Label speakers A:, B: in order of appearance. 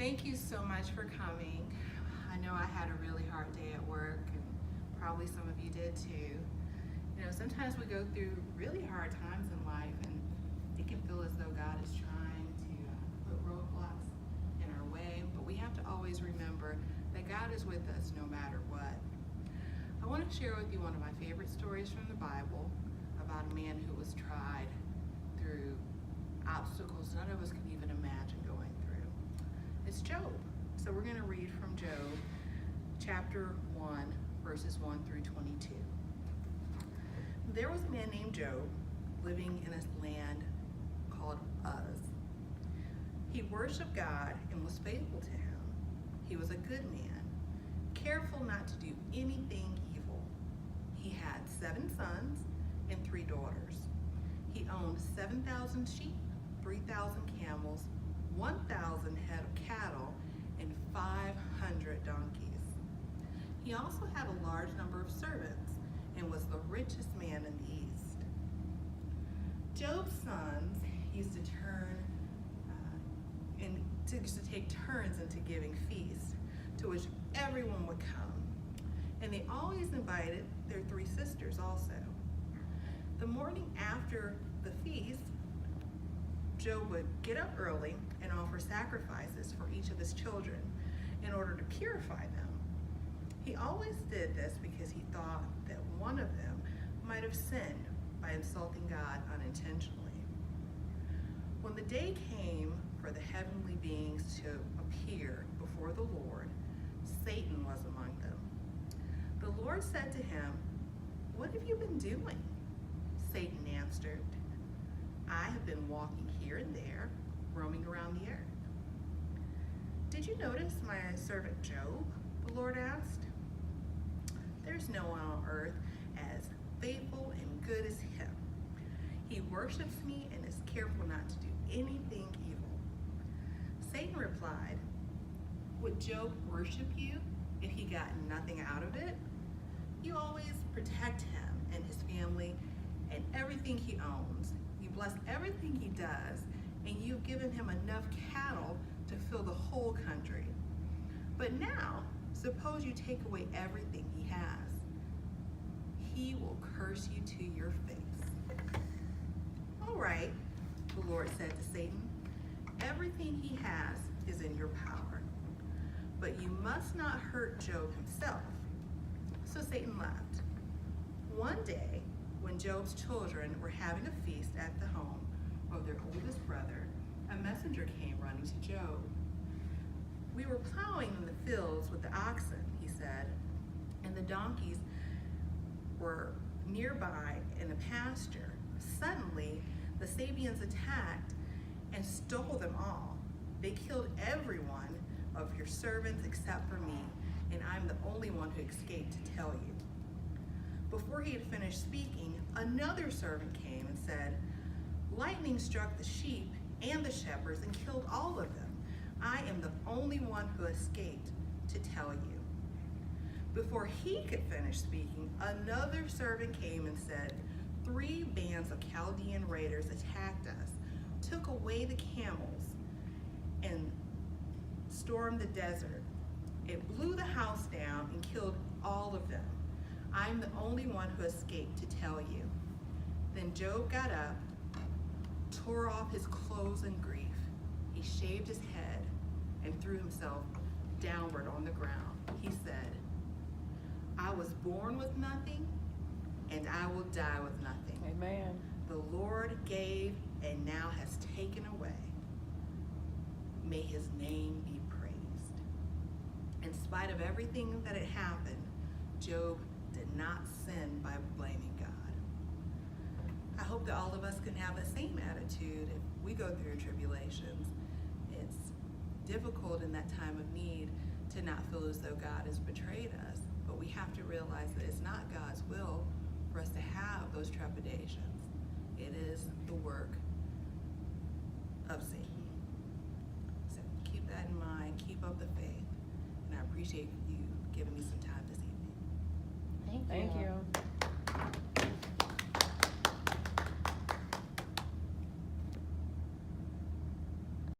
A: Thank you so much for coming. I know I had a really hard day at work, and probably some of you did too. You know, sometimes we go through really hard times in life, and it can feel as though God is trying to put roadblocks in our way, but we have to always remember that God is with us no matter what. I want to share with you one of my favorite stories from the Bible about a man who was tried through obstacles none of us could even imagine going through. It's Job. So we're going to read from Job chapter 1, verses 1 through 22. There was a man named Job living in a land called Uz. He worshiped God and was faithful to him. He was a good man, careful not to do anything evil. He had 7 sons and 3 daughters. He owned 7,000 sheep, 3,000 camels, 1,000 head of cattle, and 500 donkeys. He also had a large number of servants and was the richest man in the East. Job's sons used to take turns into giving feasts to which everyone would come, and they always invited their 3 sisters also. The morning after the feast, Job would get up early and offer sacrifices for each of his children in order to purify them. He always did this because he thought that one of them might have sinned by insulting God unintentionally. When the day came for the heavenly beings to appear before the Lord, Satan was among them. The Lord said to him, "What have you been doing?" Satan answered, "I have been walking here and there, roaming around the earth." "Did you notice my servant Job?" the Lord asked. "There's no one on earth as faithful and good as him. He worships me and is careful not to do anything evil." Satan replied, "Would Job worship you if he got nothing out of it? You always protect him and his family and everything he owns. You bless everything he does, and you've given him enough cattle to fill the whole country. But now, suppose you take away everything he has. He will curse you to your face." "All right," the Lord said to Satan, "everything he has is in your power, but you must not hurt Job himself." So Satan left. One day, when Job's children were having a feast at the home of their oldest brother, a messenger came running to Job. "We were plowing in the fields with the oxen," he said, "and the donkeys were nearby in a pasture. Suddenly, the Sabians attacked and stole them all. They killed every one of your servants except for me, and I'm the only one who escaped to tell you." Before he had finished speaking, another servant came and said, "Lightning struck the sheep and the shepherds and killed all of them. I am the only one who escaped to tell you." Before he could finish speaking, another servant came and said, "3 bands of Chaldean raiders attacked us, took away the camels, and stormed the desert. It blew the house down and killed all of them. I'm the only one who escaped to tell you." Then Job got up, tore off his clothes in grief. He shaved his head and threw himself downward on the ground. He said, "I was born with nothing, and I will die with nothing.
B: Amen.
A: The Lord gave and now has taken away. May his name be praised." In spite of everything that had happened, Job did not sin by blaming God. I hope that all of us can have the same attitude if we go through tribulations. It's difficult in that time of need to not feel as though God has betrayed us, but we have to realize that it's not God's will for us to have those trepidations. It is the work of Satan. So keep that in mind, keep up the faith, and I appreciate you giving me some time this evening.
B: Thank you.